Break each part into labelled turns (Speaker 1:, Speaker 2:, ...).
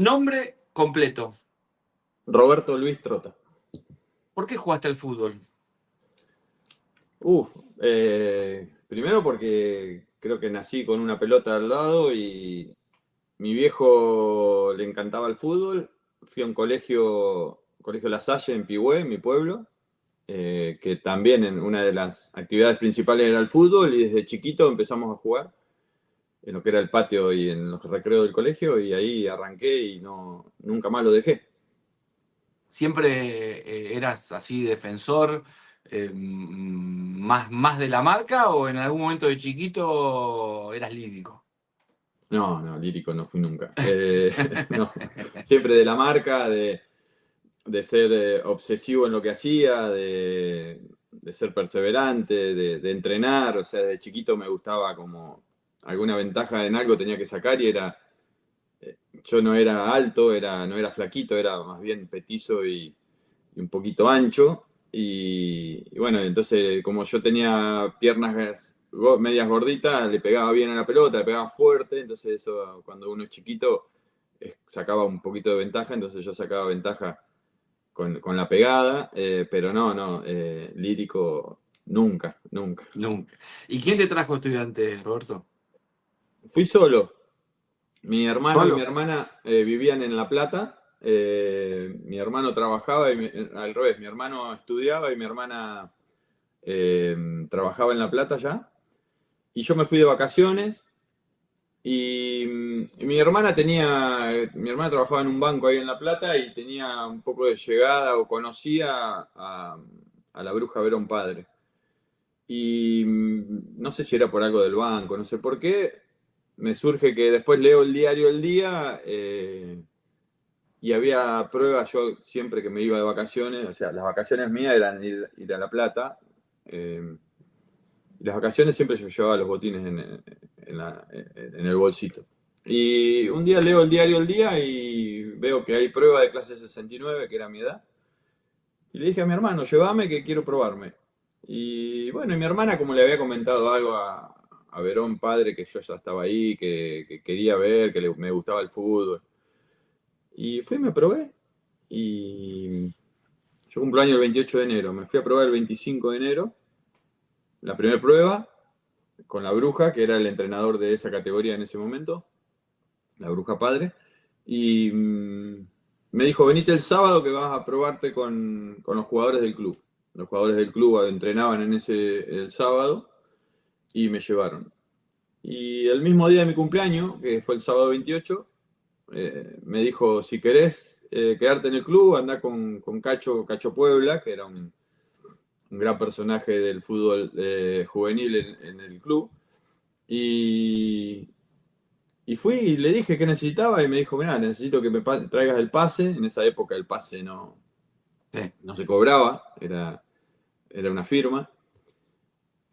Speaker 1: Nombre completo.
Speaker 2: Roberto Luis Trota.
Speaker 1: ¿Por qué jugaste al fútbol?
Speaker 2: Primero porque creo que nací con una pelota al lado y mi viejo le encantaba el fútbol. Fui a un colegio La Salle en Pigüé, mi pueblo, que también en una de las actividades principales era el fútbol y desde chiquito empezamos a jugar en lo que era el patio y en los recreos del colegio y ahí arranqué y nunca más lo dejé.
Speaker 1: ¿Siempre eras así defensor, más de la marca o en algún momento de chiquito eras lírico?
Speaker 2: No, lírico no fui nunca. No, siempre de la marca, de ser obsesivo en lo que hacía, de ser perseverante, de entrenar. O sea, de chiquito me gustaba como alguna ventaja en algo tenía que sacar y yo no era alto, no era flaquito, era más bien petizo y un poquito ancho. Y bueno, entonces como yo tenía piernas medias gorditas, le pegaba bien a la pelota, le pegaba fuerte, entonces eso cuando uno es chiquito sacaba un poquito de ventaja, entonces yo sacaba ventaja con la pegada, pero lírico nunca, nunca.
Speaker 1: Nunca. ¿Y quién te trajo estudiante, Roberto?
Speaker 2: Fui solo. Mi hermano y mi
Speaker 1: ¿Solo?
Speaker 2: hermana vivían en La Plata. Mi hermano trabajaba al revés, mi hermano estudiaba y mi hermana trabajaba en La Plata ya. Y yo me fui de vacaciones y mi hermana trabajaba en un banco ahí en La Plata y tenía un poco de llegada o conocía a la bruja Verón Padre. Y no sé si era por algo del banco, no sé por qué, me surge que después leo el diario El Día y había pruebas, yo siempre que me iba de vacaciones, o sea, las vacaciones mías eran ir a La Plata, y las vacaciones siempre yo llevaba los botines en el bolsito. Y un día leo el diario El Día y veo que hay prueba de clase 69, que era mi edad, y le dije a mi hermano, llévame que quiero probarme. Y bueno, y mi hermana, como le había comentado algo a Verón Padre, que yo ya estaba ahí, que quería ver, me gustaba el fútbol. Y fui, me probé. Y yo cumplo año el 28 de enero. Me fui a probar el 25 de enero. La primera prueba con la bruja, que era el entrenador de esa categoría en ese momento. La bruja padre. Y me dijo, venite el sábado que vas a probarte con los jugadores del club. Los jugadores del club entrenaban el sábado y me llevaron. Y el mismo día de mi cumpleaños, que fue el sábado 28, me dijo, si querés quedarte en el club, andá con Cacho Puebla, que era un gran personaje del fútbol juvenil en el club. Y, y fui y le dije qué necesitaba y me dijo, mira, necesito que me traigas el pase. En esa época el pase
Speaker 1: Sí.
Speaker 2: no se cobraba, era una firma.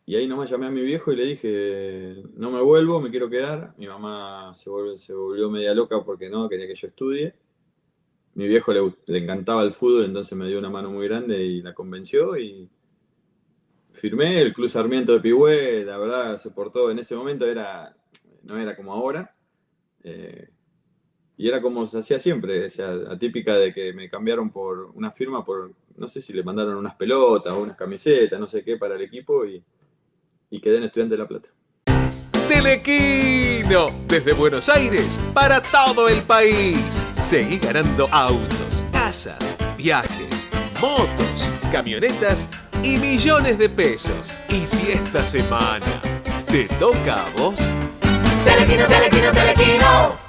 Speaker 2: Y ahí nomás llamé a mi viejo y le dije, no me vuelvo, me quiero quedar. Mi mamá se volvió media loca porque no, quería que yo estudie. Mi viejo le encantaba el fútbol, entonces me dio una mano muy grande y la convenció y firmé. El Club Sarmiento de Pigüé, la verdad, se portó en ese momento, no era como ahora. eh, y era como se hacía siempre, o sea, atípica de que me cambiaron por una firma, no sé si le mandaron unas pelotas o unas camisetas, no sé qué, para el equipo y quedé en Estudiante de La Plata.
Speaker 3: Telequino, desde Buenos Aires para todo el país. Seguí ganando autos, casas, viajes, motos, camionetas y millones de pesos. Y si esta semana te toca a vos,
Speaker 4: Telequino, Telequino, Telequino.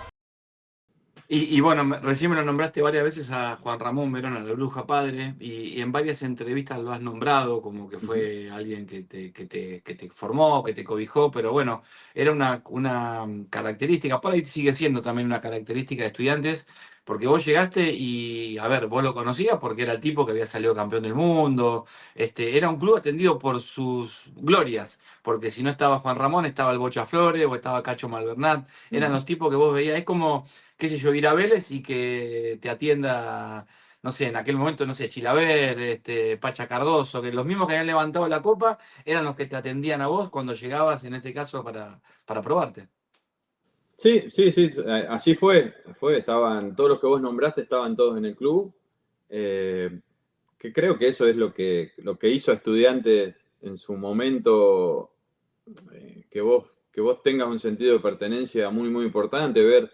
Speaker 1: Y bueno, recién me lo nombraste varias veces a Juan Ramón Verón, a la bruja padre, y en varias entrevistas lo has nombrado como que fue alguien que te formó, que te cobijó, pero bueno, era una característica, por ahí sigue siendo también una característica de estudiantes, porque vos llegaste y, a ver, vos lo conocías porque era el tipo que había salido campeón del mundo, era un club atendido por sus glorias, porque si no estaba Juan Ramón, estaba el Bocha Flores o estaba Cacho Malvernat, eran los tipos que vos veías, es como qué sé yo, ir a Vélez y que te atienda, no sé, en aquel momento, no sé, Chilaver, Pacha Cardoso, que los mismos que habían levantado la copa eran los que te atendían a vos cuando llegabas, en este caso, para probarte.
Speaker 2: Sí, sí, sí, así fue. Estaban, todos los que vos nombraste estaban todos en el club. Que creo que eso es lo que hizo a Estudiantes en su momento, que vos tengas un sentido de pertenencia muy, muy importante.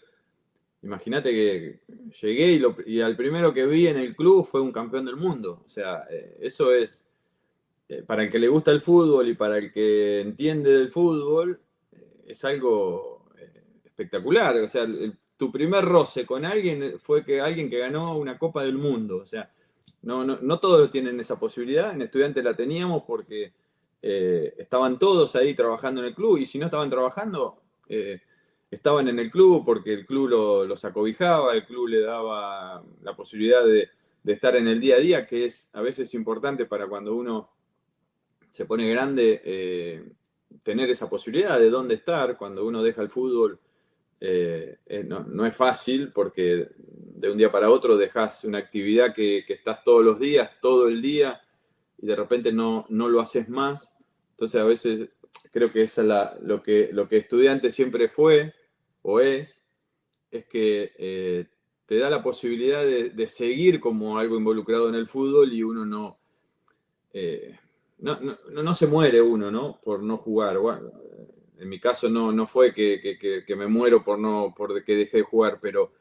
Speaker 2: Imagínate que llegué y al primero que vi en el club fue un campeón del mundo. O sea, eso es, para el que le gusta el fútbol y para el que entiende del fútbol, es algo espectacular. O sea, tu primer roce con alguien fue que alguien que ganó una Copa del Mundo. O sea, no todos tienen esa posibilidad. En Estudiantes la teníamos porque estaban todos ahí trabajando en el club, y si no estaban trabajando, estaban en el club porque el club los acobijaba, el club le daba la posibilidad de estar en el día a día, que es a veces importante para cuando uno se pone grande, tener esa posibilidad de dónde estar cuando uno deja el fútbol. No es fácil porque de un día para otro dejas una actividad que estás todos los días, todo el día, y de repente no lo haces más. Entonces a veces creo que eso es lo que Estudiante siempre fue o es que te da la posibilidad de seguir como algo involucrado en el fútbol, y uno no se muere uno, ¿no? Por no jugar. Bueno, en mi caso no fue que me muero por que dejé de jugar, pero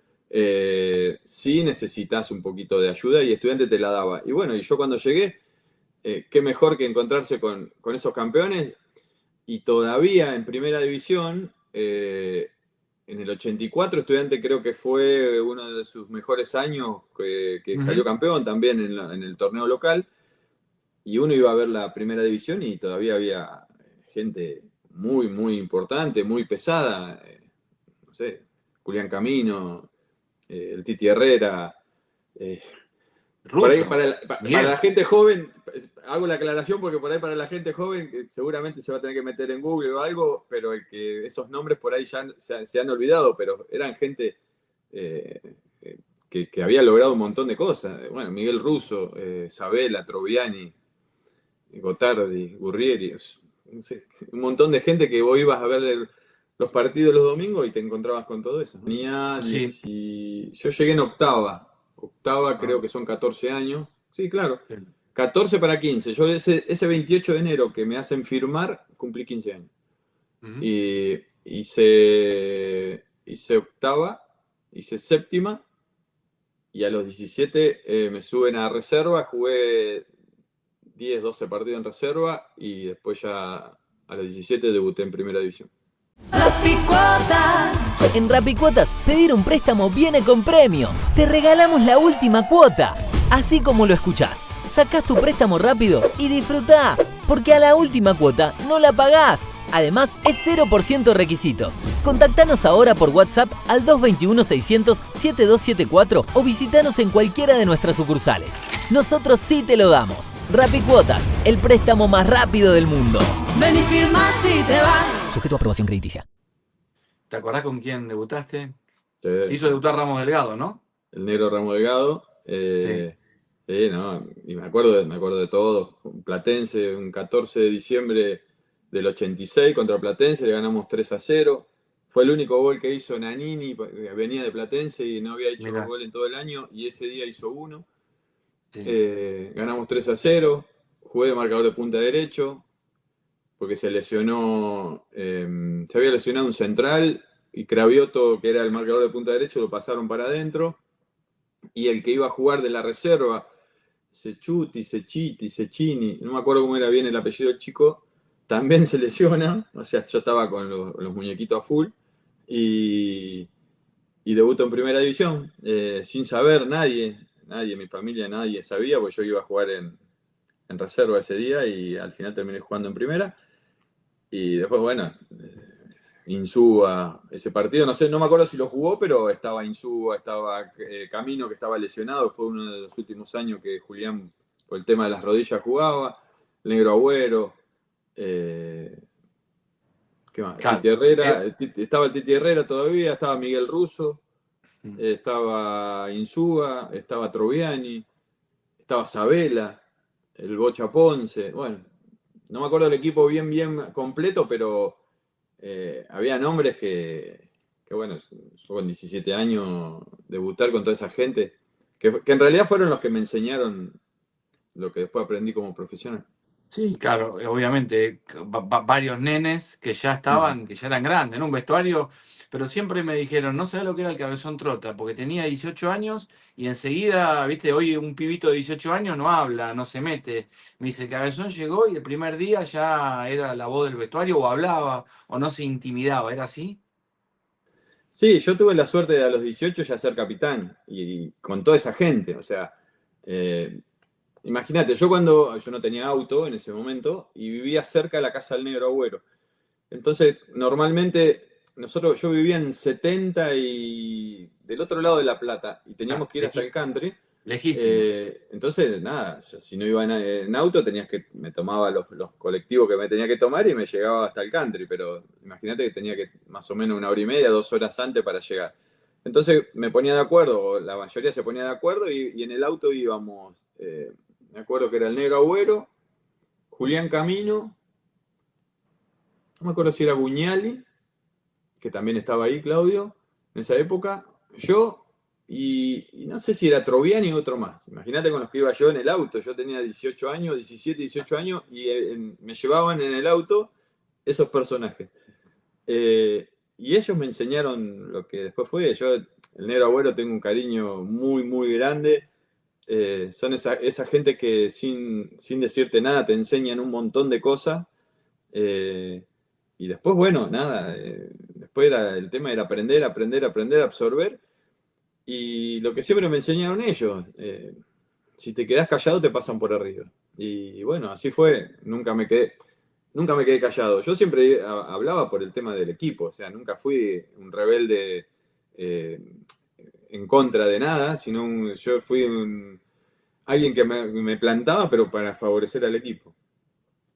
Speaker 2: sí necesitas un poquito de ayuda, y Estudiante te la daba. Y bueno, y yo cuando llegué, qué mejor que encontrarse con esos campeones, y todavía en primera división, en el 84 Estudiante creo que fue uno de sus mejores años, que salió campeón también en el torneo local, y uno iba a ver la primera división y todavía había gente muy, muy importante, muy pesada, no sé, Julián Camino, el Titi Herrera. Por ahí,
Speaker 1: Russo,
Speaker 2: para la gente joven, hago la aclaración porque por ahí para la gente joven seguramente se va a tener que meter en Google o algo, pero esos nombres por ahí ya se han olvidado, pero eran gente que había logrado un montón de cosas. Bueno, Miguel Russo, Sabela, Troviani, Gotardi, Gurrieri, no sé, un montón de gente que vos ibas a ver los partidos los domingos y te encontrabas con todo eso. Yo llegué en octava, creo que son 14 años. Sí, claro, 14 para 15. Yo ese 28 de enero que me hacen firmar, cumplí 15 años. Y hice octava, hice séptima, y a los 17 me suben a reserva, jugué 10, 12 partidos en reserva, y después ya a los 17 debuté en primera división.
Speaker 4: Rapicuotas.
Speaker 5: En Rapicuotas, pedir un préstamo viene con premio. Te regalamos la última cuota. Así como lo escuchás, sacás tu préstamo rápido y disfrutá, porque a la última cuota no la pagás. Además, es 0% requisitos. Contactanos ahora por WhatsApp al 221-600-7274 o visitanos en cualquiera de nuestras sucursales. Nosotros sí te lo damos. Rapicuotas, el préstamo más rápido del mundo.
Speaker 4: Ven y firma si te vas.
Speaker 5: Sujeto a aprobación crediticia.
Speaker 1: ¿Te acordás con quién debutaste?
Speaker 2: Sí.
Speaker 1: Te hizo debutar Ramos Delgado, ¿no?
Speaker 2: El negro Ramos Delgado. Sí, no, y me acuerdo de todo. Platense, un 14 de diciembre del 86 contra Platense, le ganamos 3-0. Fue el único gol que hizo Nanini, venía de Platense y no había hecho gol en todo el año, y ese día hizo uno. Sí. Ganamos 3-0, jugué de marcador de punta derecho, porque se lesionó, se había lesionado un central, y Cravioto, que era el marcador de punta derecho, lo pasaron para adentro, y el que iba a jugar de la reserva, Cecchini, no me acuerdo cómo era bien el apellido del chico, también se lesiona. O sea, yo estaba con los muñequitos a full, y debuto en primera división, sin saber, nadie, mi familia, nadie sabía, porque yo iba a jugar en reserva ese día, y al final terminé jugando en primera. Y después, bueno, Insúa, ese partido, no me acuerdo si lo jugó, pero estaba Insúa, estaba Camino, que estaba lesionado, fue uno de los últimos años que Julián, por el tema de las rodillas, jugaba, el negro Agüero. ¿Qué más? Claro. Titi Herrera, estaba el Titi Herrera todavía, estaba Miguel Russo, estaba Insúa, estaba Troviani, estaba Sabela, el Bocha Ponce. Bueno, no me acuerdo del equipo bien completo, pero había nombres que que bueno, yo con 17 años debutar con toda esa gente, que en realidad fueron los que me enseñaron lo que después aprendí como profesional.
Speaker 1: Sí, claro, obviamente, varios nenes que ya estaban, que ya eran grandes, ¿no? Un vestuario, pero siempre me dijeron, no sabía lo que era el Cabezón Trota, porque tenía 18 años y enseguida, viste, hoy un pibito de 18 años no habla, no se mete. Me dice, el Cabezón llegó y el primer día ya era la voz del vestuario o hablaba o no se intimidaba, ¿era así?
Speaker 2: Sí, yo tuve la suerte de a los 18 ya ser capitán y con toda esa gente, o sea, eh, imagínate, yo no tenía auto en ese momento y vivía cerca de la casa del Negro Agüero. Entonces, normalmente yo vivía en 70 y del otro lado de La Plata y
Speaker 1: Ah,
Speaker 2: teníamos que ir hasta el country.
Speaker 1: lejísimo.
Speaker 2: Entonces, nada, si no iba en auto, me tomaba los colectivos que me tenía que tomar y me llegaba hasta el country, pero imagínate que tenía que más o menos 1 hora y media, 2 horas antes para llegar. Entonces me ponía de acuerdo, o la mayoría se ponía de acuerdo y en el auto íbamos, me acuerdo que era el Negro Agüero, Julián Camino, no me acuerdo si era Guñali, que también estaba ahí, Claudio, en esa época, yo y no sé si era Troviani y otro más. Imagínate con los que iba yo en el auto. Yo tenía 18 años, 17, 18 años y me llevaban en el auto esos personajes. Y ellos me enseñaron lo que después fue. Yo, el Negro Agüero, tengo un cariño muy, muy grande. Son esa gente que sin decirte nada te enseñan un montón de cosas. Y después, bueno, nada, después el tema era aprender, aprender, aprender, absorber. Y lo que siempre me enseñaron ellos, si te quedás callado te pasan por arriba. Y bueno, así fue, nunca me quedé callado. Yo siempre hablaba por el tema del equipo, o sea, nunca fui un rebelde eh, en contra de nada, sino yo fui alguien que me plantaba, pero para favorecer al equipo.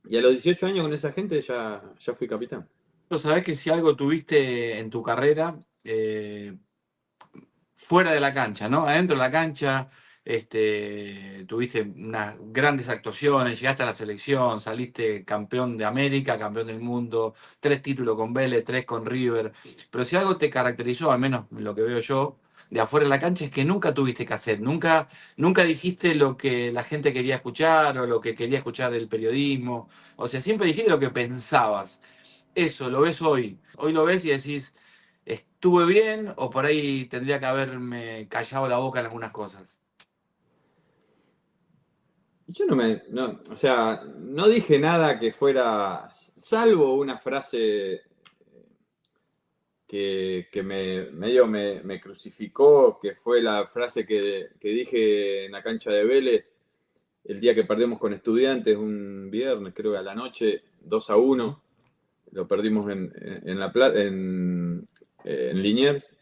Speaker 2: Y a los 18 años con esa gente ya fui capitán.
Speaker 1: Tú sabés que si algo tuviste en tu carrera, fuera de la cancha, ¿no? Adentro de la cancha, tuviste unas grandes actuaciones, llegaste a la selección, saliste campeón de América, campeón del mundo, 3 títulos con Vélez, 3 con River. Pero si algo te caracterizó, al menos lo que veo yo, de afuera de la cancha, es que nunca tuviste cassette, nunca dijiste lo que la gente quería escuchar o lo que quería escuchar el periodismo. O sea, siempre dijiste lo que pensabas. Eso, lo ves hoy. Hoy lo ves y decís, estuve bien o por ahí tendría que haberme callado la boca en algunas cosas.
Speaker 2: Yo o sea, no dije nada que fuera, salvo una frase que medio me crucificó, que fue la frase que dije en la cancha de Vélez el día que perdimos con Estudiantes, un viernes, creo que a la noche, 2-1, lo perdimos en Liniers.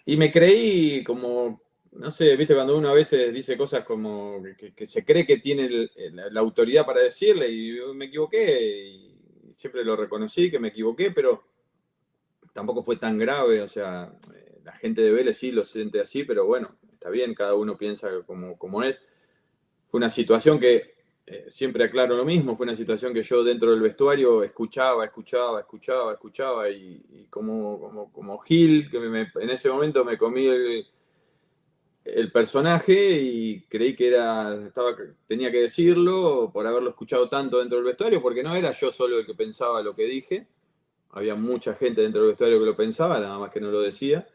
Speaker 2: Y me creí como, no sé, viste, cuando uno a veces dice cosas como que se cree que tiene la autoridad para decirle, y me equivoqué, y siempre lo reconocí que me equivoqué, pero tampoco fue tan grave, o sea, la gente de Vélez sí lo siente así, pero bueno, está bien, cada uno piensa como es. Fue una situación que, siempre aclaro lo mismo, fue una situación que yo dentro del vestuario escuchaba, y como Gil, que en ese momento me comí el personaje y creí que tenía que decirlo por haberlo escuchado tanto dentro del vestuario, porque no era yo solo el que pensaba lo que dije, había mucha gente dentro del vestuario que lo pensaba, nada más que no lo decía,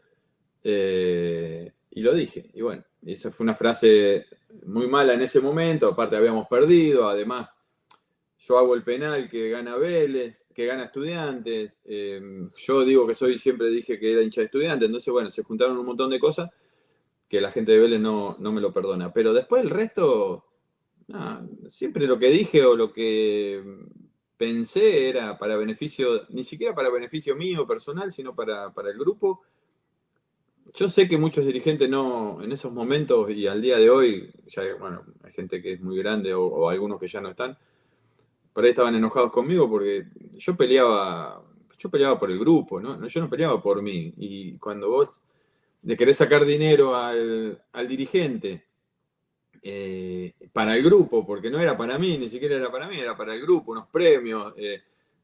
Speaker 2: y lo dije. Y bueno, esa fue una frase muy mala en ese momento, aparte habíamos perdido, además yo hago el penal que gana Vélez, que gana Estudiantes, yo digo que siempre dije que era hincha de Estudiantes, entonces bueno, se juntaron un montón de cosas que la gente de Vélez no me lo perdona. Pero después el resto, nada, siempre lo que dije o lo que pensé era para beneficio, ni siquiera para beneficio mío personal, sino para el grupo. Yo sé que muchos dirigentes no, en esos momentos y al día de hoy, ya, bueno, hay gente que es muy grande o algunos que ya no están, por ahí estaban enojados conmigo porque yo peleaba por el grupo, ¿no? Yo no peleaba por mí. Y cuando vos le querés sacar dinero al dirigente, para el grupo, porque no era para mí, ni siquiera era para mí, era para el grupo, unos premios.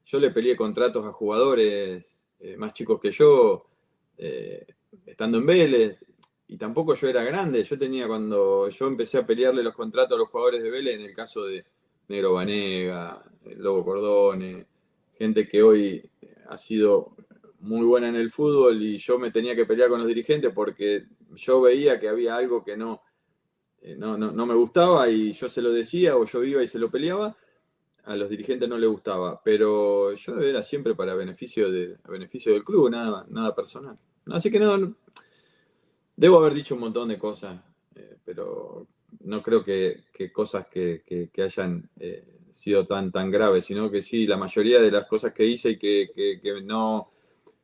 Speaker 2: Yo le peleé contratos a jugadores más chicos que yo, estando en Vélez, y tampoco yo era grande. Cuando yo empecé a pelearle los contratos a los jugadores de Vélez, en el caso de Negro Banega, Lobo Cordone, gente que hoy ha sido muy buena en el fútbol, y yo me tenía que pelear con los dirigentes porque yo veía que había algo que no me gustaba, y yo se lo decía, o yo iba y se lo peleaba. A los dirigentes no les gustaba, pero yo era siempre para beneficio del club, nada personal. Así que no, debo haber dicho un montón de cosas, pero no creo que cosas que hayan sido tan graves, sino que sí, la mayoría de las cosas que hice y que no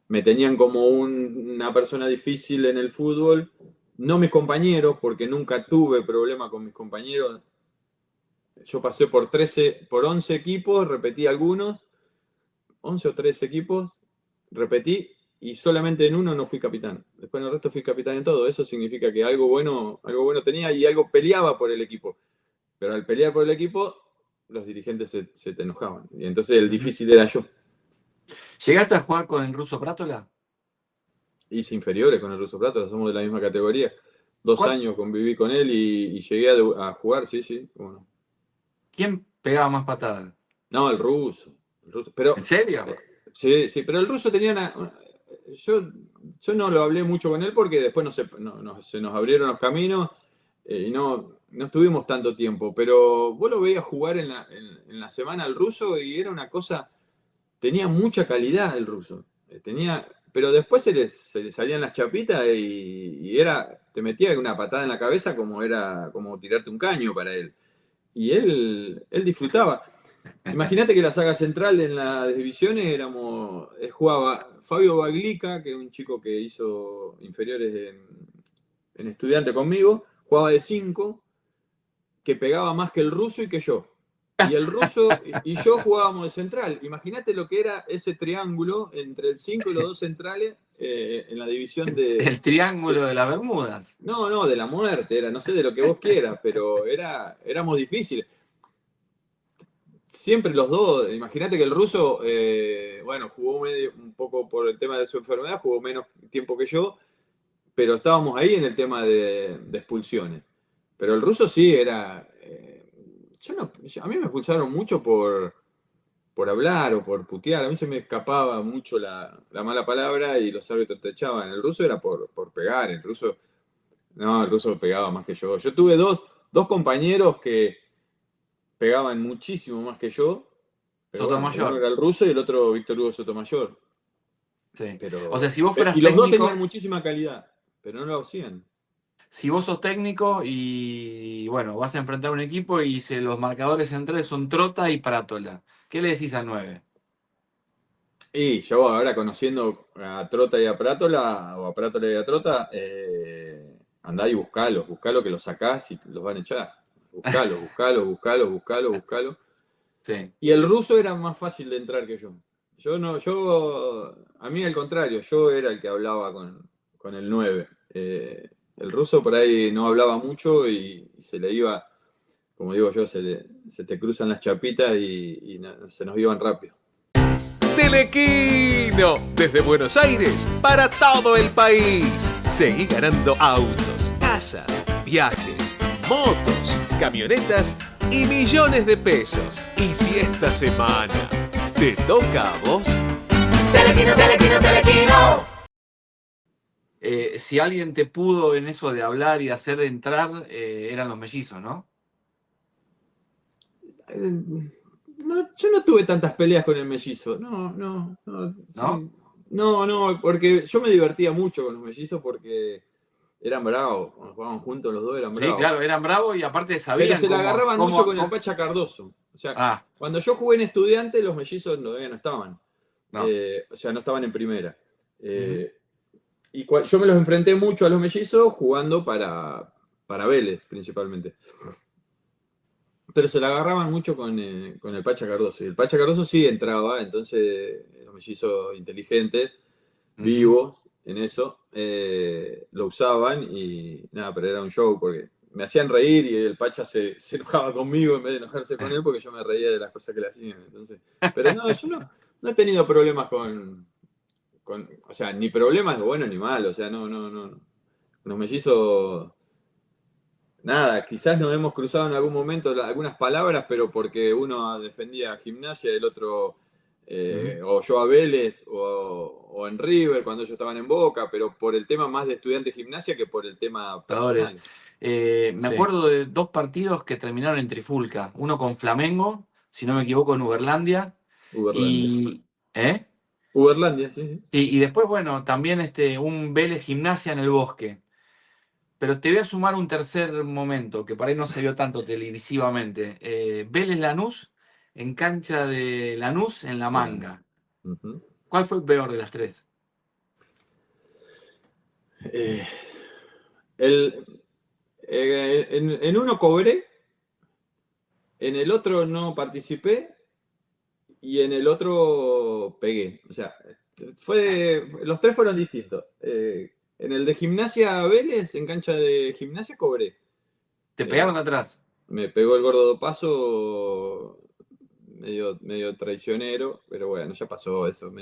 Speaker 2: me tenían como una persona difícil en el fútbol, no mis compañeros, porque nunca tuve problema con mis compañeros. Yo pasé por 11 equipos, repetí algunos, 11 o 13 equipos, repetí, y solamente en uno no fui capitán. Después en el resto fui capitán en todo. Eso significa que algo bueno tenía, y algo peleaba por el equipo. Pero al pelear por el equipo, los dirigentes se te enojaban. Y entonces el difícil era yo.
Speaker 1: ¿Llegaste a jugar con el Ruso Prátola?
Speaker 2: Hice inferiores con el Ruso Plata, somos de la misma categoría. 2 años conviví con él y llegué a jugar, sí. Bueno.
Speaker 1: ¿Quién pegaba más patadas?
Speaker 2: No, el ruso. Pero,
Speaker 1: ¿En serio?
Speaker 2: Sí, pero el ruso tenía yo no lo hablé mucho con él porque después se nos abrieron los caminos, y no estuvimos tanto tiempo. Pero vos lo veías jugar en la semana al ruso, y era una cosa. Tenía mucha calidad el ruso. Pero después se le salían las chapitas, y te metía una patada en la cabeza como tirarte un caño para él. Y él disfrutaba. Imagínate que la saga central en las divisiones jugaba Fabio Baglica, que es un chico que hizo inferiores en Estudiante conmigo, jugaba de 5, que pegaba más que el ruso y que yo. Y el ruso y yo jugábamos de central. Imagínate lo que era ese triángulo entre el 5 y los 2 centrales en la división de...
Speaker 1: El triángulo de las Bermudas.
Speaker 2: No, de la muerte, no sé, de lo que vos quieras, pero éramos difíciles. Siempre los dos. Imagínate que el ruso, jugó un poco por el tema de su enfermedad, jugó menos tiempo que yo, pero estábamos ahí en el tema de expulsiones. Pero el ruso sí era... a mí me expulsaron mucho por hablar o por putear. A mí se me escapaba mucho la mala palabra y los árbitros te echaban. El ruso era por pegar. El ruso pegaba más que yo. Yo tuve dos compañeros que pegaban muchísimo más que yo.
Speaker 1: Sotomayor.
Speaker 2: Uno era el ruso y el otro Víctor Hugo Sotomayor.
Speaker 1: Sí.
Speaker 2: Pero,
Speaker 1: o sea, si vos fueras
Speaker 2: y los
Speaker 1: técnico,
Speaker 2: dos tenían muchísima calidad, pero no lo hacían.
Speaker 1: Si vos sos técnico y vas a enfrentar un equipo y los marcadores centrales son Trota y Prátola, ¿qué le decís al 9?
Speaker 2: Y yo ahora, conociendo a Trota y a Prátola, o a Prátola y a Trota, andá y buscalo que los sacás y los van a echar. Buscalo.
Speaker 1: Sí.
Speaker 2: Y el ruso era más fácil de entrar que yo. A mí al contrario, yo era el que hablaba con el 9. El ruso por ahí no hablaba mucho y se le iba, como digo yo, se te cruzan las chapitas y se nos iban rápido.
Speaker 3: Telequino, desde Buenos Aires para todo el país. Seguí ganando autos, casas, viajes, motos, camionetas y millones de pesos. Y si esta semana te toca a vos...
Speaker 4: Telequino.
Speaker 1: Si alguien te pudo en eso de hablar y hacer de entrar, eran los mellizos, ¿no?
Speaker 2: Yo no tuve tantas peleas con el mellizo. No. Sí. No, porque yo me divertía mucho con los mellizos porque eran bravos. Cuando jugaban juntos los dos eran bravos.
Speaker 1: Sí, claro, eran bravos y aparte sabían.
Speaker 2: Pero se la agarraban mucho con el Pacha Cardoso. O sea, cuando yo jugué en Estudiante, los mellizos todavía no estaban. No. No estaban en primera. Y yo me los enfrenté mucho a los mellizos jugando para Vélez, principalmente. Pero se la agarraban mucho con el Pacha Cardoso. Y el Pacha Cardoso sí entraba, entonces los mellizos inteligentes, vivos en eso, lo usaban y nada, pero era un show porque me hacían reír y el Pacha se enojaba conmigo en vez de enojarse con él porque yo me reía de las cosas que le hacían. Entonces, pero no, yo no he tenido problemas con o sea, ni problemas de bueno ni malo, o sea, no. Los mellizos, nada, quizás nos hemos cruzado en algún momento algunas palabras, pero porque uno defendía a Gimnasia, el otro, o yo a Vélez, o en River, cuando ellos estaban en Boca, pero por el tema más de estudiante de Gimnasia que por el tema personal.
Speaker 1: Me
Speaker 2: Sí.
Speaker 1: acuerdo de 2 partidos que terminaron en trifulca. Uno con Flamengo, si no me equivoco, en Uberlandia.
Speaker 2: Uberlandia.
Speaker 1: ¿Eh?
Speaker 2: Uberlandia, sí.
Speaker 1: Sí, y después, bueno, también un Vélez Gimnasia en el Bosque. Pero te voy a sumar un tercer momento, que por ahí no se vio tanto televisivamente. Vélez Lanús, en cancha de Lanús, en La Manga.
Speaker 2: Uh-huh.
Speaker 1: ¿Cuál fue el peor de las 3?
Speaker 2: En uno cobré, en el otro no participé y en el otro pegué. O sea, los 3 fueron distintos. En el de Gimnasia Vélez, en cancha de Gimnasia, cobré.
Speaker 1: ¿Te pegaron atrás?
Speaker 2: Me pegó el gordo Paso medio traicionero, pero bueno, ya pasó eso.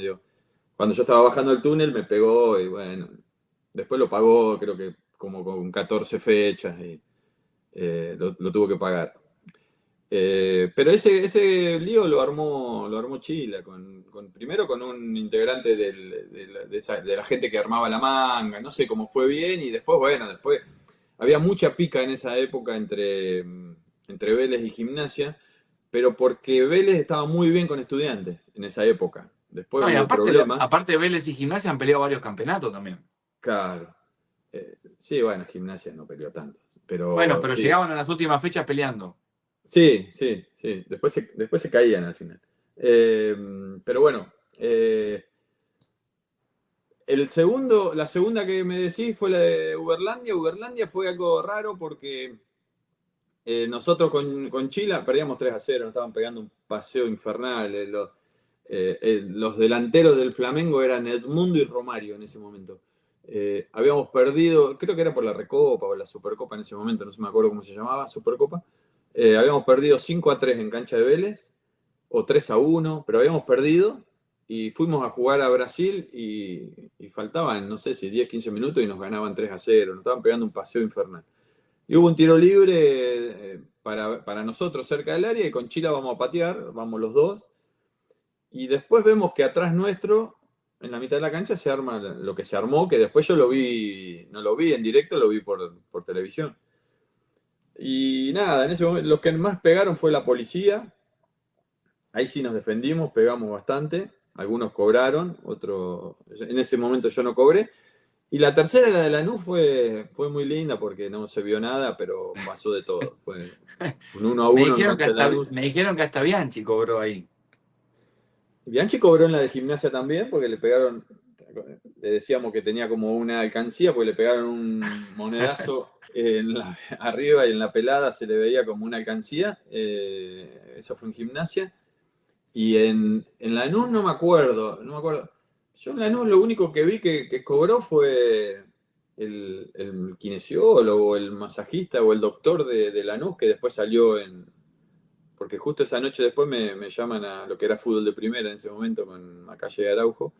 Speaker 2: Cuando yo estaba bajando el túnel me pegó y bueno, después lo pagó, creo que como con 14 fechas y lo tuvo que pagar. Pero ese lío lo armó Chila, primero con un integrante de la gente que armaba la manga, no sé cómo fue bien, y después había mucha pica en esa época entre Vélez y Gimnasia, pero porque Vélez estaba muy bien con Estudiantes en esa época. Después
Speaker 1: No, y
Speaker 2: hubo problemas.
Speaker 1: aparte Vélez y Gimnasia han peleado varios campeonatos también.
Speaker 2: Claro. Sí, bueno, Gimnasia no peleó tanto.
Speaker 1: Pero
Speaker 2: sí.
Speaker 1: llegaban a las últimas fechas peleando.
Speaker 2: Sí. Después se caían al final. Pero bueno, la segunda que me decís fue la de Uberlandia. Uberlandia fue algo raro porque nosotros con Chila perdíamos 3-0, nos estaban pegando un paseo infernal. Los delanteros del Flamengo eran Edmundo y Romario en ese momento. Habíamos perdido, creo que era por la Recopa o la Supercopa en ese momento, no se me acuerdo cómo se llamaba, Supercopa. Habíamos perdido 5-3 en cancha de Vélez, o 3-1, pero habíamos perdido y fuimos a jugar a Brasil y faltaban, no sé si 10-15 minutos y nos ganaban 3-0, nos estaban pegando un paseo infernal. Y hubo un tiro libre para nosotros cerca del área y con Chila vamos a patear, vamos los dos. Y después vemos que atrás nuestro, en la mitad de la cancha, se arma lo que se armó, que después yo no lo vi en directo, lo vi por televisión. Y nada, en ese momento los que más pegaron fue la policía. Ahí sí nos defendimos, pegamos bastante. Algunos cobraron, otros. En ese momento yo no cobré. Y la tercera, la de Lanús, fue muy linda porque no se vio nada, pero pasó de todo. Fue un 1-1.
Speaker 1: Me dijeron que hasta Bianchi cobró ahí.
Speaker 2: Bianchi cobró en la de Gimnasia también porque le pegaron, le decíamos que tenía como una alcancía porque le pegaron un monedazo arriba y en la pelada se le veía como una alcancía. Eso fue en Gimnasia. Y en Lanús no me acuerdo. Yo en Lanús lo único que vi que cobró fue el kinesiólogo, el masajista o el doctor de Lanús que después salió porque justo esa noche después me llaman a lo que era fútbol de primera en ese momento con la calle de Araujo.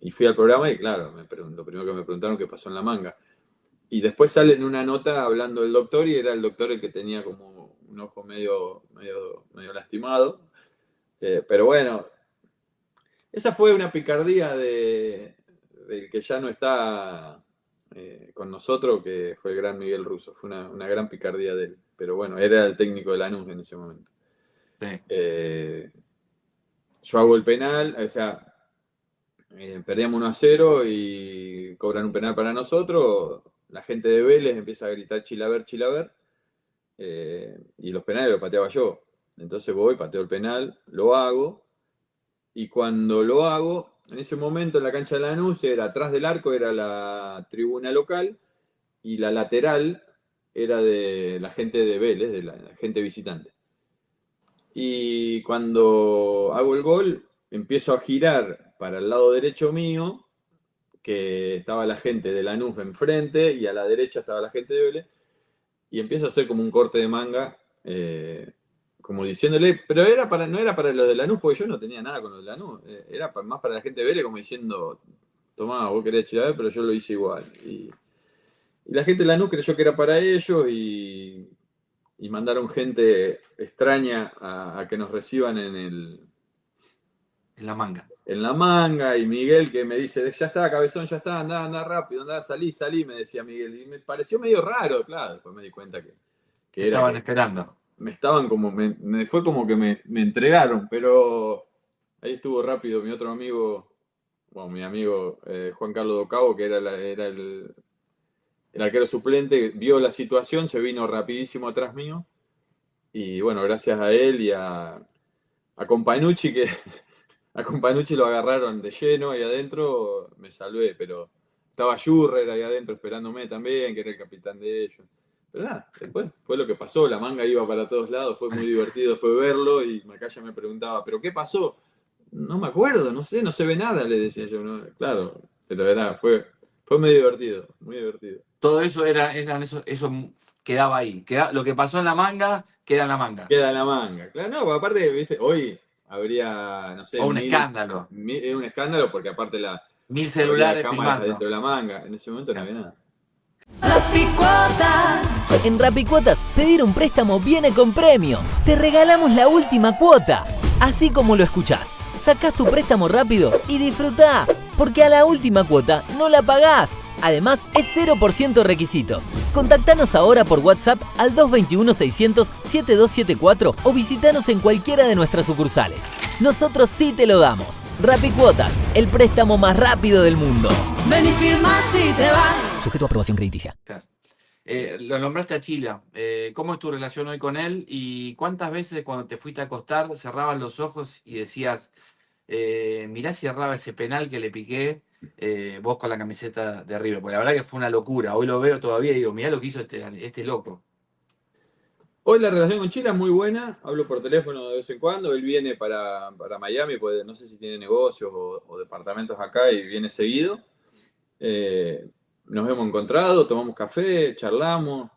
Speaker 2: Y fui al programa y claro, lo primero que me preguntaron qué pasó en La Manga. Y después sale en una nota hablando del doctor y era el doctor el que tenía como un ojo medio lastimado. Pero bueno, esa fue una picardía del que ya no está con nosotros, que fue el gran Miguel Russo. Fue una gran picardía de él. Pero bueno, era el técnico de Lanús en ese momento.
Speaker 1: Sí.
Speaker 2: Yo hago el penal, o sea, perdíamos 1-0 y cobran un penal para nosotros. La gente de Vélez empieza a gritar Chilaver, Chilaver. Y los penales los pateaba yo. Entonces voy, pateo el penal, lo hago. Y cuando lo hago, en ese momento en la cancha de Lanús, atrás del arco era la tribuna local y la lateral era de la gente de Vélez, de la gente visitante. Y cuando hago el gol, empiezo a girar para el lado derecho mío, que estaba la gente de Lanús enfrente, y a la derecha estaba la gente de Vélez, y empiezo a hacer como un corte de manga como diciéndole, pero no era para los de Lanús, porque yo no tenía nada con los de Lanús, era más para la gente de Vélez, como diciendo, tomá, vos querés Chilaver, pero yo lo hice igual. Y la gente de Lanús creyó que era para ellos y mandaron gente extraña a que nos reciban
Speaker 1: En la manga.
Speaker 2: en la manga, y Miguel que me dice, ya está, cabezón, ya está, anda rápido, anda, salí, me decía Miguel. Y me pareció medio raro, claro, después me di cuenta que era
Speaker 1: Estaban
Speaker 2: que
Speaker 1: esperando.
Speaker 2: me estaban como, fue como que me entregaron, pero ahí estuvo rápido mi otro amigo, bueno, mi amigo Juan Carlos Docabo, que era el arquero suplente, vio la situación, se vino rapidísimo atrás mío, y bueno, gracias a él y a Companucci, que a Companucci lo agarraron de lleno ahí adentro, me salvé, pero estaba Jurrer ahí adentro esperándome también, que era el capitán de ellos. Pero nada, después fue lo que pasó, la manga iba para todos lados, fue muy divertido después verlo, y Macaya me preguntaba, ¿pero qué pasó? No me acuerdo, no sé, no se ve nada, le decía yo. ¿No? Claro, pero fue muy divertido, muy divertido.
Speaker 1: Todo eso eso quedaba ahí. Lo que pasó en la manga, queda en la manga.
Speaker 2: Queda en la manga. Claro, no, porque aparte, viste, hoy habría, no sé,
Speaker 1: O un escándalo.
Speaker 2: Es un escándalo porque aparte
Speaker 1: 1000
Speaker 2: habría
Speaker 1: celulares
Speaker 2: cámaras
Speaker 1: filmando.
Speaker 2: dentro de la manga. En ese momento no había nada.
Speaker 4: Rapicuotas.
Speaker 5: En Rapicuotas, pedir un préstamo viene con premio. Te regalamos la última cuota. Así como lo escuchás. Sacás tu préstamo rápido y disfrutá. Porque a la última cuota no la pagás. Además, es 0% requisitos. Contactanos ahora por WhatsApp al 221-600-7274 o visitanos en cualquiera de nuestras sucursales. Nosotros sí te lo damos. Rapicuotas, el préstamo más rápido del mundo.
Speaker 4: Ven y firma si te vas.
Speaker 5: Sujeto a aprobación crediticia.
Speaker 1: Claro. Lo nombraste a Chila. ¿Cómo es tu relación hoy con él? ¿Y cuántas veces cuando te fuiste a acostar cerrabas los ojos y decías, mirá si erraba ese penal que le piqué vos con la camiseta de River? Porque la verdad que fue una locura. Hoy lo veo todavía y digo, mirá lo que hizo este loco.
Speaker 2: Hoy la relación con Chile es muy buena, hablo por teléfono de vez en cuando, él viene para Miami, pues no sé si tiene negocios o departamentos acá y viene seguido. Nos hemos encontrado, tomamos café, charlamos,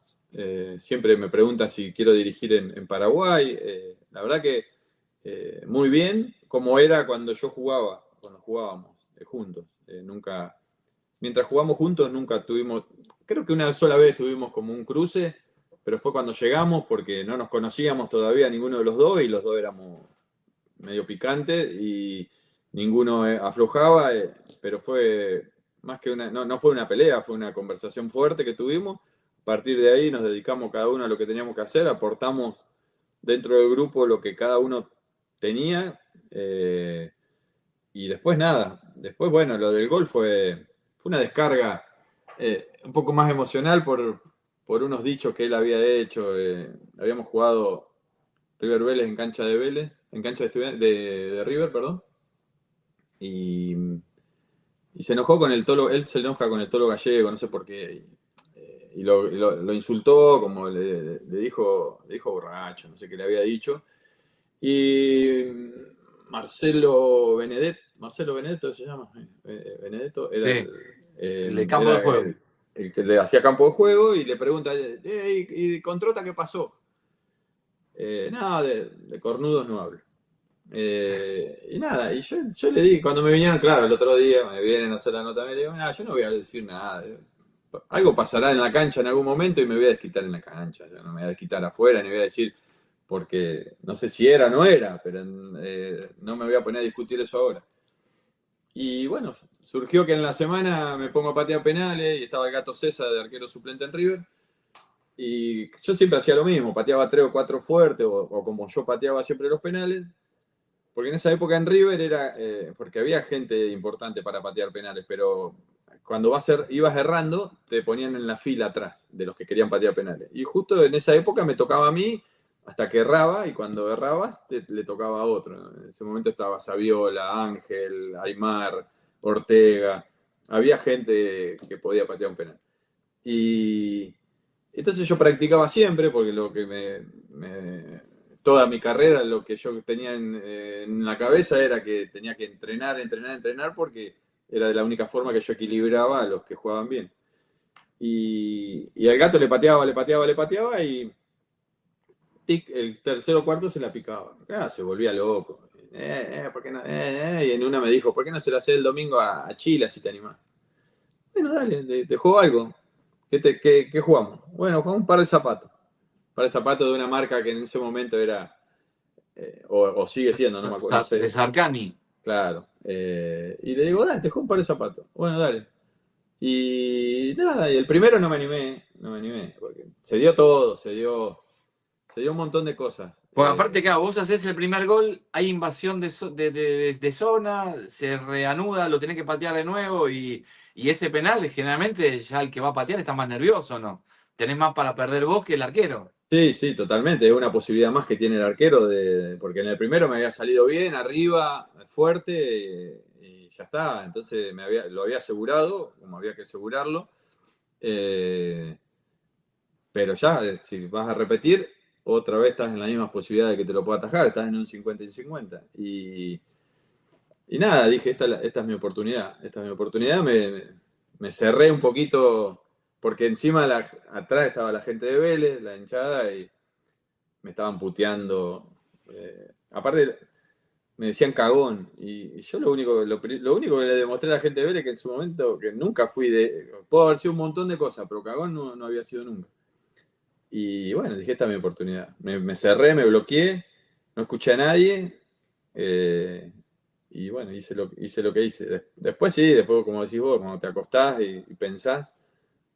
Speaker 2: siempre me pregunta si quiero dirigir en Paraguay. La verdad que muy bien, como era cuando jugábamos juntos. Mientras jugamos juntos nunca tuvimos, creo que una sola vez tuvimos como un cruce, pero fue cuando llegamos porque no nos conocíamos todavía ninguno de los dos y los dos éramos medio picantes y ninguno aflojaba, pero fue más que no fue una pelea, fue una conversación fuerte que tuvimos. A partir de ahí nos dedicamos cada uno a lo que teníamos que hacer, aportamos dentro del grupo lo que cada uno tenía, y después nada. Después, bueno, lo del gol fue una descarga un poco más emocional por unos dichos que él había hecho. Habíamos jugado River Vélez en cancha de Vélez, en cancha de River, perdón. Y se enojó con el Tolo, él se enoja con el Tolo Gallego, no sé por qué. Y lo insultó, como le dijo borracho, no sé qué le había dicho. Y Marcelo Benedetto se llama. Benedetto era
Speaker 1: Sí, el de campo de juego.
Speaker 2: El que le hacía campo de juego y le pregunta, ¿y con Trota qué pasó? Nada, de cornudos no hablo. Y nada, y yo le di, cuando me vinieron, claro, el otro día me vienen a hacer la nota, me digo, yo no voy a decir nada. Algo pasará en la cancha en algún momento y me voy a desquitar en la cancha. Yo no me voy a desquitar afuera, ni voy a decir, porque no sé si era o no era, pero no me voy a poner a discutir eso ahora. Y bueno, surgió que en la semana me pongo a patear penales y estaba el Gato César de arquero suplente en River. Y yo siempre hacía lo mismo, pateaba 3 o 4 fuertes o como yo pateaba siempre los penales. Porque en esa época en River era, porque había gente importante para patear penales, pero cuando ibas errando, te ponían en la fila atrás de los que querían patear penales. Y justo en esa época me tocaba a mí, hasta que erraba, y cuando errabas le tocaba a otro. En ese momento estaba Saviola, Ángel, Aymar, Ortega. Había gente que podía patear un penal. Y entonces yo practicaba siempre, porque lo que toda mi carrera, lo que yo tenía en la cabeza era que tenía que entrenar, porque era de la única forma que yo equilibraba a los que jugaban bien. Y al Gato le pateaba y el tercero o cuarto se la picaba. Se volvía loco. ¿Por qué no? Y en una me dijo, ¿por qué no se la hace el domingo a Chile si te animás? Bueno, dale, te juego algo. ¿Qué jugamos? Bueno, jugamos un par de zapatos. Un par de zapatos de una marca que en ese momento era, o sigue siendo, no me acuerdo. No sé.
Speaker 1: De Sarkani.
Speaker 2: Claro. Y le digo, dale, te juego un par de zapatos. Bueno, dale. Y nada, y el primero no me animé, porque se dio todo, se dio un montón de cosas.
Speaker 1: Pues aparte, claro, vos haces el primer gol, hay invasión de zona, se reanuda, lo tenés que patear de nuevo y ese penal, generalmente ya el que va a patear está más nervioso, ¿no? Tenés más para perder vos que el arquero.
Speaker 2: Sí, totalmente. Es una posibilidad más que tiene el arquero, porque en el primero me había salido bien, arriba, fuerte, y ya está. Entonces lo había asegurado, como había que asegurarlo. Pero ya, si vas a repetir, otra vez estás en la misma posibilidad de que te lo pueda atajar, estás en un 50 y 50. Y nada, dije, esta es mi oportunidad. Me cerré un poquito, porque encima atrás estaba la gente de Vélez, la hinchada, y me estaban puteando. Aparte, me decían cagón. Y yo lo único que le demostré a la gente de Vélez, que en su momento, que nunca puedo haber sido un montón de cosas, pero cagón no había sido nunca. Y bueno, dije, esta es mi oportunidad. Me cerré, me bloqueé, no escuché a nadie. Y bueno, hice lo que hice. Después como decís vos, cuando te acostás y pensás,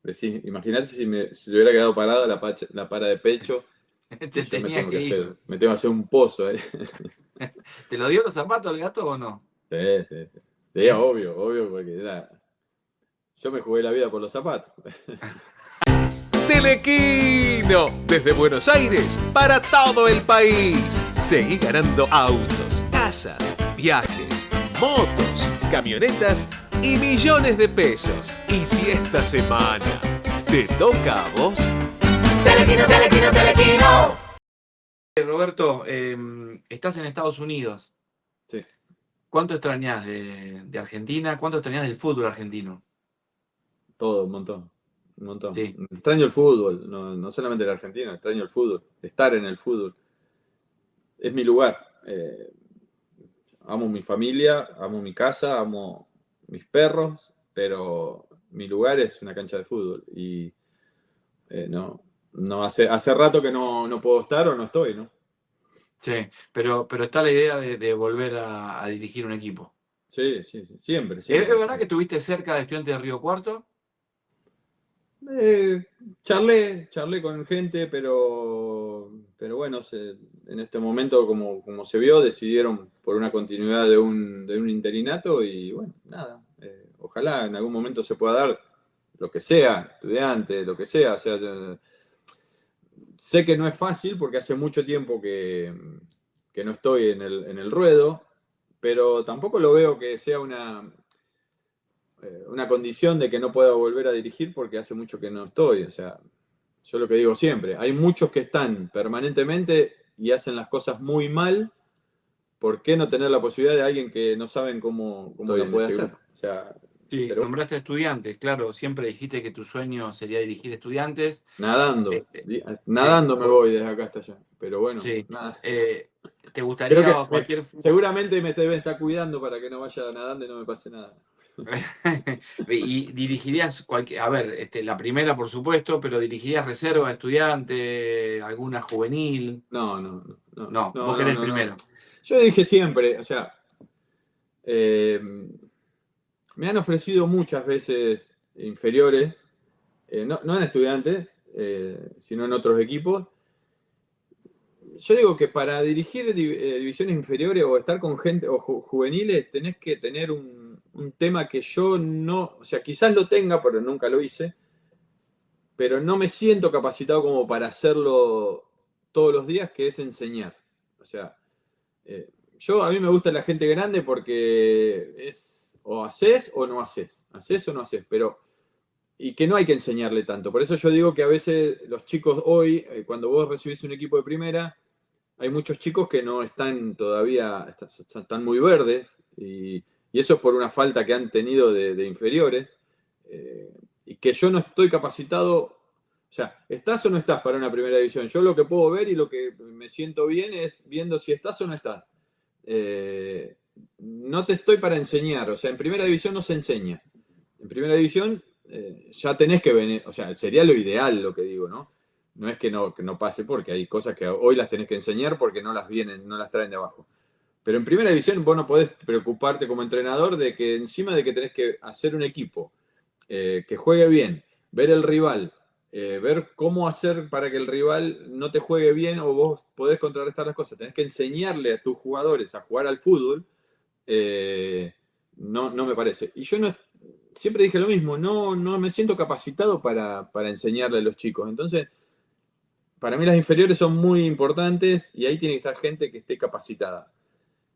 Speaker 2: decís, imagínate si hubiera quedado parado la para de pecho.
Speaker 1: Te tenía que ir.
Speaker 2: Me tengo que hacer un pozo ahí.
Speaker 1: ¿Te lo dio los zapatos el gato o no?
Speaker 2: Sí, obvio, porque yo me jugué la vida por los zapatos.
Speaker 3: Telequino, desde Buenos Aires para todo el país. Seguí ganando autos, casas, viajes, motos, camionetas y millones de pesos. Y si esta semana te toca a vos,
Speaker 4: Telequino, telequino, telequino.
Speaker 1: Roberto, estás en Estados Unidos.
Speaker 2: Sí.
Speaker 1: ¿Cuánto extrañás de Argentina? ¿Cuánto extrañás del fútbol argentino?
Speaker 2: Todo, un montón.
Speaker 1: Sí.
Speaker 2: Extraño el fútbol, no solamente el argentino, extraño el fútbol, estar en el fútbol. Es mi lugar. Amo mi familia, amo mi casa, amo mis perros, pero mi lugar es una cancha de fútbol. Y hace rato que no puedo estar o no estoy, ¿no?
Speaker 1: Sí, pero está la idea de volver a dirigir un equipo.
Speaker 2: Sí, siempre.
Speaker 1: ¿Es verdad que estuviste cerca de Estudiantes de Río Cuarto?
Speaker 2: Charlé con gente, pero bueno, en este momento, como se vio, decidieron por una continuidad de un interinato y bueno, nada, ojalá en algún momento se pueda dar lo que sea, estudiante, lo que sea. O sea, sé que no es fácil porque hace mucho tiempo que no estoy en el ruedo, pero tampoco lo veo que sea una condición de que no pueda volver a dirigir porque hace mucho que no estoy. O sea, yo lo que digo siempre, hay muchos que están permanentemente y hacen las cosas muy mal. ¿Por qué no tener la posibilidad de alguien que no saben cómo lo puede hacer? O sea,
Speaker 1: sí, nombraste a Estudiantes, claro, siempre dijiste que tu sueño sería dirigir Estudiantes.
Speaker 2: Nadando me voy desde acá hasta allá, pero bueno,
Speaker 1: sí.
Speaker 2: Nada.
Speaker 1: ¿Te gustaría
Speaker 2: seguramente me deben estar cuidando para que no vaya nadando y no me pase nada.
Speaker 1: Y dirigirías la primera por supuesto, pero dirigirías reserva, estudiante, alguna juvenil.
Speaker 2: No,
Speaker 1: vos querés el primero.
Speaker 2: Yo dije siempre, o sea, me han ofrecido muchas veces inferiores, no en Estudiantes, sino en otros equipos. Yo digo que para dirigir divisiones inferiores o estar con gente o juveniles tenés que tener un tema que yo no, o sea, quizás lo tenga, pero nunca lo hice, pero no me siento capacitado como para hacerlo todos los días, que es enseñar. O sea, a mí me gusta la gente grande porque es o haces o no haces, pero y que no hay que enseñarle tanto. Por eso yo digo que a veces los chicos hoy, cuando vos recibís un equipo de primera, hay muchos chicos que no están todavía, están muy verdes, y eso es por una falta que han tenido de inferiores, y que yo no estoy capacitado. O sea, ¿estás o no estás para una primera división? Yo lo que puedo ver y lo que me siento bien es viendo si estás o no estás. No te estoy para enseñar, o sea, en primera división no se enseña. En primera división ya tenés que venir, o sea, sería lo ideal lo que digo, ¿no? No es que no pase porque hay cosas que hoy las tenés que enseñar porque no las traen de abajo. Pero en primera división vos no podés preocuparte como entrenador de que encima de que tenés que hacer un equipo que juegue bien, ver el rival, ver cómo hacer para que el rival no te juegue bien o vos podés contrarrestar las cosas. Tenés que enseñarle a tus jugadores a jugar al fútbol. No me parece. Y yo siempre dije lo mismo, no me siento capacitado para enseñarle a los chicos. Entonces, para mí las inferiores son muy importantes y ahí tiene que estar gente que esté capacitada.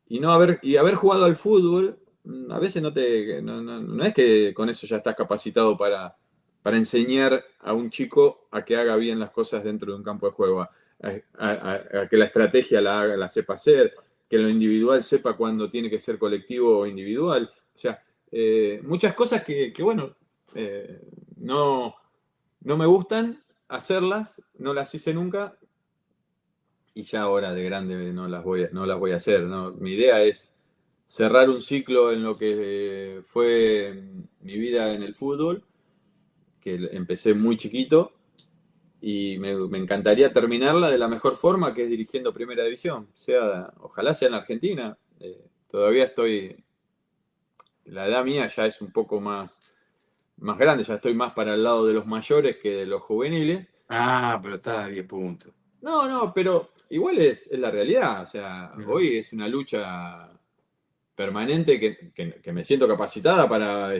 Speaker 2: Y haber jugado al fútbol, a veces no es que con eso ya estás capacitado para enseñar a un chico a que haga bien las cosas dentro de un campo de juego, a que la estrategia la sepa hacer, que lo individual sepa cuándo tiene que ser colectivo o individual. O sea, muchas cosas que bueno, no me gustan hacerlas, no las hice nunca y ya ahora de grande no las voy a hacer, ¿no? Mi idea es cerrar un ciclo en lo que fue mi vida en el fútbol, que empecé muy chiquito, y me encantaría terminarla de la mejor forma, que es dirigiendo Primera División. Ojalá sea en Argentina. Todavía la edad mía ya es un poco más grande, ya estoy más para el lado de los mayores que de los juveniles.
Speaker 1: Pero está a 10 puntos.
Speaker 2: No, pero igual es la realidad. O sea, hoy es una lucha permanente que me siento capacitada para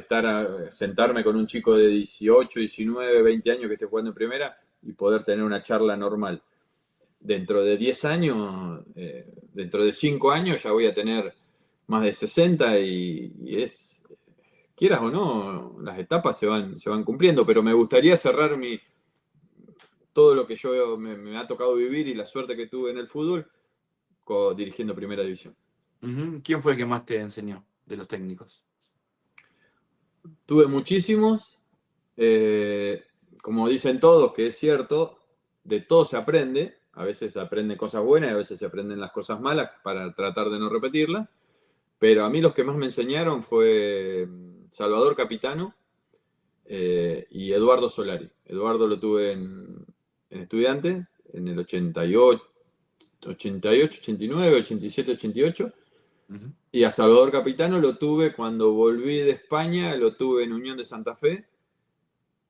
Speaker 2: sentarme con un chico de 18, 19, 20 años que esté jugando en primera y poder tener una charla normal. Dentro de 10 años, dentro de 5 años ya voy a tener más de 60 y quieras o no, las etapas se van cumpliendo, pero me gustaría cerrar todo lo que yo me ha tocado vivir y la suerte que tuve en el fútbol dirigiendo Primera División.
Speaker 1: ¿Quién fue el que más te enseñó de los técnicos?
Speaker 2: Tuve muchísimos, como dicen todos, que es cierto, de todo se aprende, a veces se aprenden cosas buenas y a veces se aprenden las cosas malas para tratar de no repetirlas, pero a mí los que más me enseñaron fue Salvador Capitano y Eduardo Solari. Eduardo lo tuve en Estudiantes en el 88, 89, 87, 88. Y a Salvador Capitano lo tuve cuando volví de España, lo tuve en Unión de Santa Fe.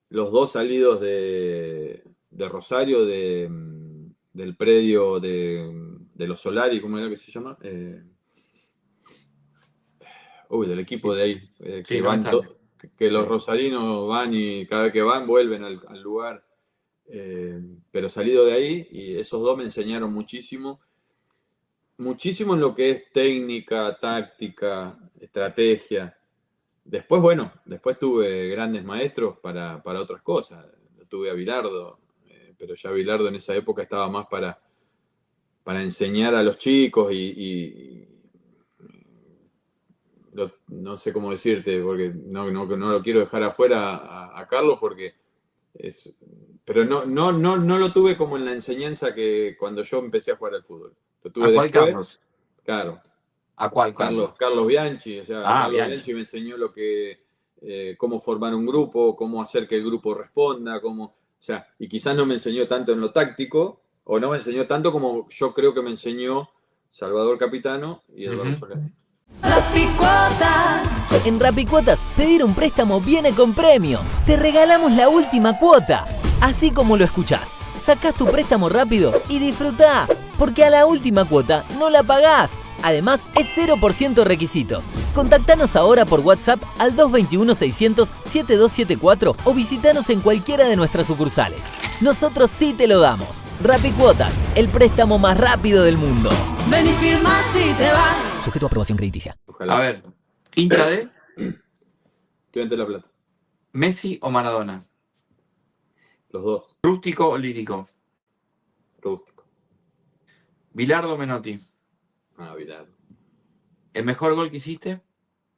Speaker 2: Los dos salidos de Rosario, del predio de los Solari, ¿cómo era que se llama? Del equipo de ahí.
Speaker 1: Sí,
Speaker 2: que los rosarinos van y cada vez que van vuelven al lugar. Pero salido de ahí, y esos dos me enseñaron muchísimo en lo que es técnica, táctica, estrategia. Después tuve grandes maestros para otras cosas. Tuve a Bilardo, pero ya Bilardo en esa época estaba más para enseñar a los chicos no sé cómo decirte, porque no lo quiero dejar afuera a Carlos, porque pero no lo tuve como en la enseñanza que cuando yo empecé a jugar al fútbol. Lo tuve
Speaker 1: ¿A cuál
Speaker 2: después,
Speaker 1: Carlos?
Speaker 2: Claro.
Speaker 1: ¿A cuál Carlos?
Speaker 2: Carlos Bianchi. O sea, Carlos
Speaker 1: Bianchi
Speaker 2: me enseñó cómo formar un grupo, cómo hacer que el grupo responda, y quizás no me enseñó tanto en lo táctico, o no me enseñó tanto como yo creo que me enseñó Salvador Capitano y Eduardo Solari.
Speaker 4: Rapicuotas.
Speaker 5: En Rapicuotas, pedir un préstamo viene con premio. Te regalamos la última cuota. Así como lo escuchás, sacás tu préstamo rápido y disfrutá, porque a la última cuota no la pagás. Además, es 0% requisitos. Contactanos ahora por WhatsApp al 221-600-7274 o visitanos en cualquiera de nuestras sucursales. Nosotros sí te lo damos. Rapicuotas, el préstamo más rápido del mundo.
Speaker 4: Ven y firma si te vas.
Speaker 5: Sujeto a aprobación crediticia.
Speaker 2: Ojalá.
Speaker 1: A ver, hincha de
Speaker 2: Estudiante de La Plata.
Speaker 1: Messi o Maradona.
Speaker 2: Los dos.
Speaker 1: Rústico o lírico.
Speaker 2: Rústico.
Speaker 1: Bilardo o Menotti.
Speaker 2: Bilardo.
Speaker 1: ¿El mejor gol que hiciste?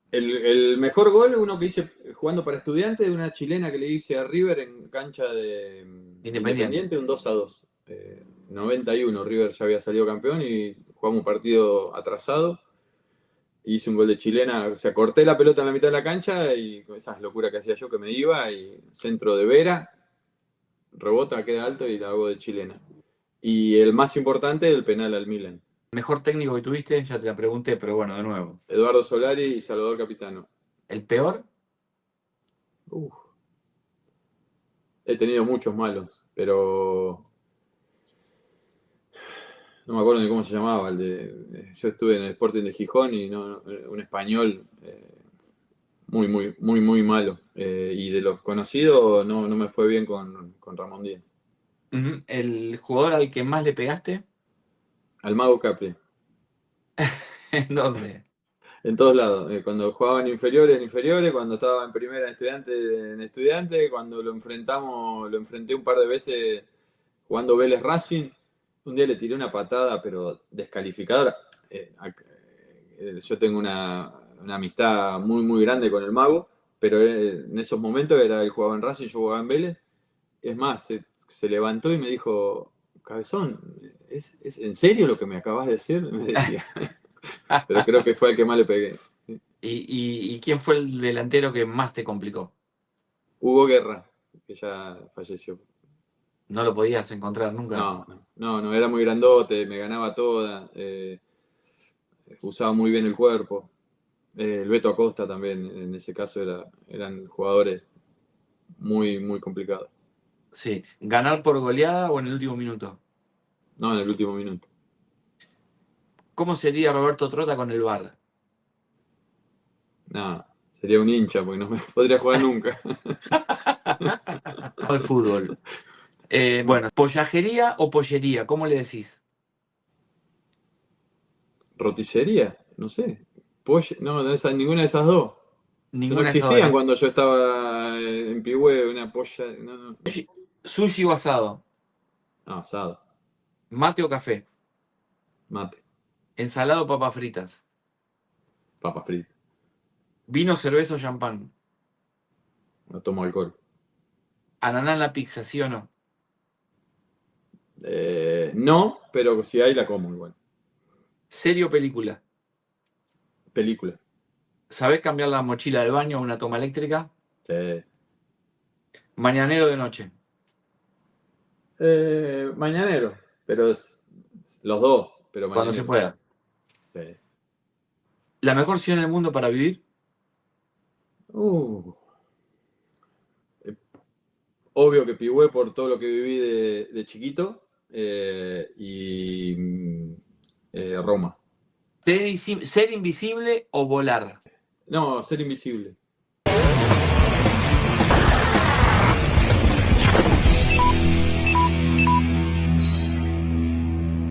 Speaker 2: El mejor gol, uno que hice jugando para Estudiantes, de una chilena que le hice a River en cancha de Independiente, un 2-2. 91, River ya había salido campeón y jugamos un partido atrasado. Hice un gol de chilena, o sea, corté la pelota en la mitad de la cancha y con esas locuras que hacía yo que me iba, y centro de Vera, rebota, queda alto y la hago de chilena. Y el más importante, el penal al Milan.
Speaker 1: ¿Mejor técnico que tuviste? Ya te la pregunté, pero bueno, de nuevo.
Speaker 2: Eduardo Solari y Salvador Capitano.
Speaker 1: ¿El peor?
Speaker 2: He tenido muchos malos, pero no me acuerdo ni cómo se llamaba. Yo estuve en el Sporting de Gijón y un español muy, muy, muy, muy malo. Y de los conocidos no me fue bien con Ramón Díaz.
Speaker 1: ¿El jugador al que más le pegaste?
Speaker 2: Al Mago Capri.
Speaker 1: ¿En dónde?
Speaker 2: En todos lados. Cuando jugaba en inferiores, cuando estaba en primera en estudiante, cuando lo enfrenté un par de veces jugando Vélez Racing. Un día le tiré una patada, pero descalificadora. Yo tengo una amistad muy, muy grande con el Mago, pero en esos momentos él jugaba en Racing, yo jugaba en Vélez. Es más, se levantó y me dijo, cabezón, ¿es en serio lo que me acabas de decir? Me decía. Pero creo que fue el que más le pegué.
Speaker 1: ¿Y quién fue el delantero que más te complicó?
Speaker 2: Hugo Guerra, que ya falleció.
Speaker 1: ¿No lo podías encontrar nunca?
Speaker 2: No, era muy grandote, me ganaba toda, usaba muy bien el cuerpo. El Beto Acosta también, en ese caso eran jugadores muy, muy complicados.
Speaker 1: Sí. ¿Ganar por goleada o en el último minuto?
Speaker 2: No, en el último minuto.
Speaker 1: ¿Cómo sería Roberto Trota con el VAR?
Speaker 2: No, sería un hincha porque no me podría jugar nunca.
Speaker 1: El fútbol. Bueno, ¿pollajería o pollería? ¿Cómo le decís?
Speaker 2: ¿Roticería? No sé. No, ninguna de esas dos.
Speaker 1: Ninguna
Speaker 2: No
Speaker 1: de esas
Speaker 2: existían
Speaker 1: dos.
Speaker 2: cuando yo estaba en Pihue, una polla. No.
Speaker 1: ¿Sushi o asado?
Speaker 2: No, asado.
Speaker 1: ¿Mate o café?
Speaker 2: Mate.
Speaker 1: ¿Ensalada o papas fritas?
Speaker 2: Papa frita.
Speaker 1: ¿Vino, cerveza o champán?
Speaker 2: No tomo alcohol.
Speaker 1: ¿Ananá en la pizza, sí o no?
Speaker 2: No, pero si hay la como igual.
Speaker 1: ¿Serie o película?
Speaker 2: Película.
Speaker 1: ¿Sabés cambiar la mochila del baño a una toma eléctrica?
Speaker 2: Sí.
Speaker 1: ¿Mañanero de noche?
Speaker 2: Mañanero. Pero los dos. Pero
Speaker 1: Cuando
Speaker 2: mañanero.
Speaker 1: se pueda.
Speaker 2: Sí.
Speaker 1: ¿La mejor ciudad en el mundo para vivir?
Speaker 2: Obvio que Pihue por todo lo que viví de chiquito. Y Roma.
Speaker 1: ¿Ser invisible o volar?
Speaker 2: No, ser invisible.